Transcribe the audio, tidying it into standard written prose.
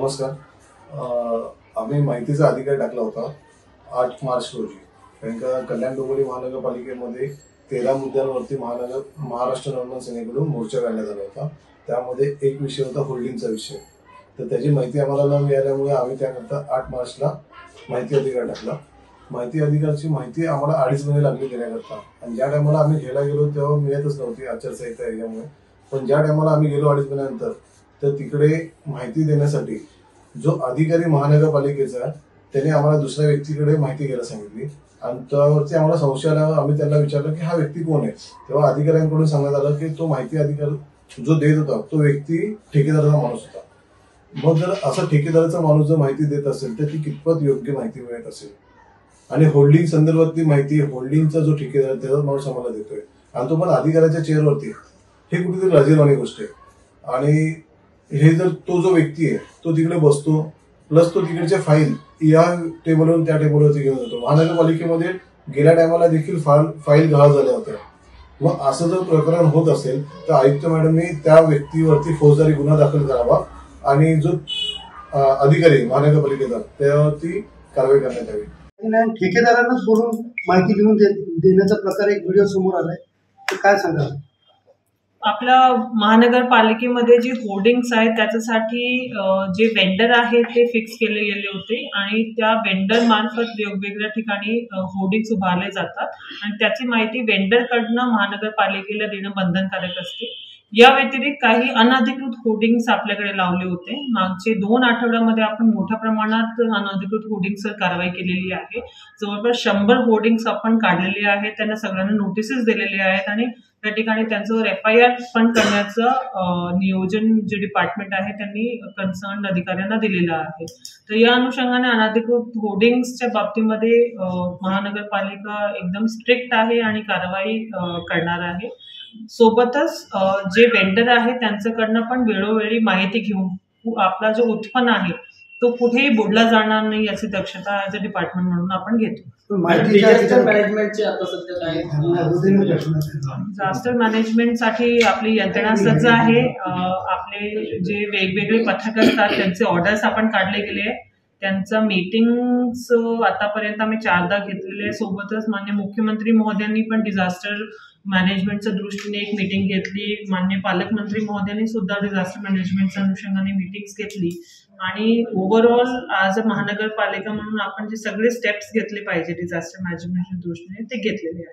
नमस्कार. आम्ही माहितीचा अधिकार टाकला होता 8 मार्च रोजी. कारण का कल्याण डोंबिवली महानगरपालिकेमध्ये 13 मुद्द्यांवरती महाराष्ट्र नवनिर्माण सेनेकडून मोर्चा काढण्यात आला होता. त्यामध्ये एक विषय होता होल्डिंगचा विषय. तर त्याची माहिती आम्हाला न मिळाल्यामुळे आम्ही त्यानंतर 8 मार्चला माहिती अधिकार टाकला. माहिती अधिकारची माहिती आम्हाला 2.5 महिने लागले देण्याकरता, आणि ज्या टायमाला आम्ही घ्यायला गेलो तेव्हा मिळतच नव्हती आचारसंहिता याच्यामुळे. पण ज्या टायमाला आम्ही गेलो 2.5 महिन्यानंतर, तर तिकडे माहिती देण्यासाठी जो अधिकारी महानगरपालिकेचा त्याने आम्हाला दुसऱ्या व्यक्तीकडे माहिती घ्यायला सांगितली, आणि त्यावरती आम्हाला संशय आल्यावर आम्ही त्यांना विचारलं की हा व्यक्ती कोण आहे. तेव्हा अधिकाऱ्यांकडून सांगण्यात आलं की तो माहिती अधिकार जो देत होता तो व्यक्ती ठेकेदाराचा माणूस होता. मग जर असं ठेकेदाराचा माणूस जर माहिती देत असेल तर ती कितपत योग्य माहिती मिळत असेल. आणि होल्डिंग संदर्भातली माहिती होल्डिंगचा जो ठेकेदार त्याचा माणूस आम्हाला देतोय, आणि तो पण अधिकाऱ्याच्या चेअरवरती, हे कुठेतरी लाजिरवाणी गोष्ट आहे. आणि हे जर तो जो व्यक्ती आहे तो तिकडे बसतो, प्लस तो तिकडच्या फाईल या टेबलवरून त्या टेबलवरती घेऊन जातो. महानगरपालिकेमध्ये गेल्या टायमाला देखील फाईल गहाळ झाल्या होत्या. मग असं जर प्रकरण होत असेल तर आयुक्त मॅडमनी त्या व्यक्तीवरती फौजदारी गुन्हा दाखल करावा, आणि जो अधिकारी महानगरपालिकेचा त्यावरती कारवाई करण्यात यावी. ठेकेदारांना सोडून माहिती घेऊन देण्याचा प्रकार एक व्हिडिओ समोर आलाय, तर काय सांगाल? आपल्या महानगरपालिकेमध्ये जे होर्डिंग्स आहेत त्याच्यासाठी जे वेंडर आहेत ते फिक्स केले गेले होते, आणि त्या वेंडर मार्फत वेगवेगळ्या ठिकाणी होर्डिंग्स उभारले जातात, आणि त्याची माहिती वेंडरकडनं महानगरपालिकेला देणं बंधनकारक असते. या व्यतिरिक्त काही अनधिकृत होर्डिंग्स आपल्याकडे लावले होते. मागचे 2 आठवड्यामध्ये आपण मोठ्या प्रमाणात अनधिकृत होर्डिंग्सवर कारवाई केलेली आहे. जवळपास 100 होर्डिंग्स आपण काढलेले आहेत, त्यांना सगळ्यांना नोटिसेस दिलेले आहेत, आणि त्या ठिकाणी त्यांच्यावर FIR पण करण्याचं नियोजन जे डिपार्टमेंट आहे त्यांनी कन्सर्न अधिकाऱ्यांना दिलेलं आहे. तर या अनुषंगाने अनधिकृत होर्डिंग्सच्या बाबतीमध्ये महानगरपालिका एकदम स्ट्रिक्ट आहे आणि कारवाई करणार आहे. सोबतच जे वेंडर आहे त्यांच्याकडनं पण वेळोवेळी माहिती घेऊन आपला जो उत्पन्न आहे तो कुठेही बुडला जाणार नाही याची दक्षता ॲज अ डिपार्टमेंट म्हणून आपण घेतो. डिझास्टर मॅनेजमेंटसाठी आपली यंत्रणा सज्ज आहे. आपले जे वेगवेगळे पथक असतात त्यांचे ऑर्डर्स आपण काढले गेले आहे. त्यांचा मीटिंग्स आतापर्यंत आम्ही 4दा घेतलेले आहे. सोबतच माननीय मुख्यमंत्री महोदयांनी पण डिझास्टर मॅनेजमेंटच्या दृष्टीने एक मीटिंग घेतली. माननीय पालकमंत्री महोदयांनी सुद्धा डिझास्टर मॅनेजमेंटच्या अनुषंगाने मीटिंग्स घेतली, आणि ओव्हरऑल ॲज अ महानगरपालिका म्हणून आपण जे सगळे स्टेप्स घेतले पाहिजे डिझास्टर मॅनेजमेंटच्या दृष्टीने ते घेतलेले आहेत.